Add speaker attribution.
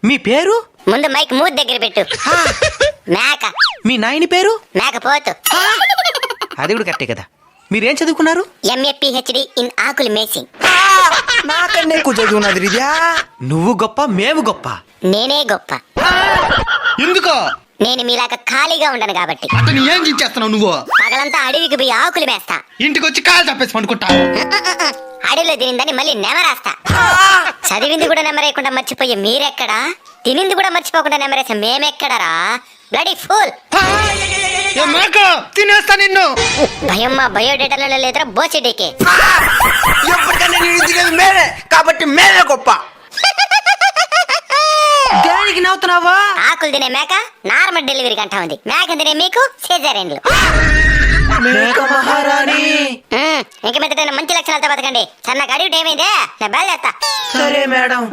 Speaker 1: మీ పేరు?
Speaker 2: ముందు మైక్ మూతి దగ్గర పెట్టు. మేక.
Speaker 1: మీ నాయని పేరు?
Speaker 2: మేకపోతు.
Speaker 1: అది కూడా కరెక్టే కదా. మీరేం చదువుకున్నారు?
Speaker 2: MA PhD ఇన్ ఆకులు మేసింగ్.
Speaker 3: నాకన్నా ఎక్కువ చదువున్నది రిజా.
Speaker 1: నువ్వు గొప్ప, మేము గొప్ప.
Speaker 2: నేనే గొప్ప.
Speaker 4: ఎందుకో?
Speaker 2: నేను మీలాగా ఖాళీగా ఉండను కాబట్టి.
Speaker 4: అతను ఏం చేస్తున్నావు నువ్వు?
Speaker 2: పగలంతా అడవికి పోయి ఆకులు మేస్తా.
Speaker 4: ఇంటికి వచ్చి కాలు తప్పేసి పనుకుంటా.
Speaker 2: అడవిలో తినిందని మళ్ళీ నెమరేస్తా. చదివింది కూడా నెమరేయకుండా మర్చిపోయి మీరెక్కడా? తినింది కూడా మర్చిపోకుండా నెమరేసే మేమెక్కడరా? Bloody fool.
Speaker 4: తినేస్తా నిన్ను.
Speaker 2: భయం మా బయోడేటాలో లేదురా బోచెడీకి.
Speaker 3: ఎప్పటికన్నా నేను తినేది మేమే కాబట్టి మేమే గొప్ప.
Speaker 1: దేనికి నవ్వుతున్నావా?
Speaker 2: ఆకులు తినే మేక నార్మల్ డెలివరీ గంట ఉంది. మేక తినే మీకు సిజేరియన్లు.
Speaker 1: మేక మహారాణి.
Speaker 2: ఇంక మీద మంచి లక్షణాలతో బతకండి. సన్నగా అడిగి ఏమైందే? నేను బయలుదేస్తా.
Speaker 1: సరే మేడం.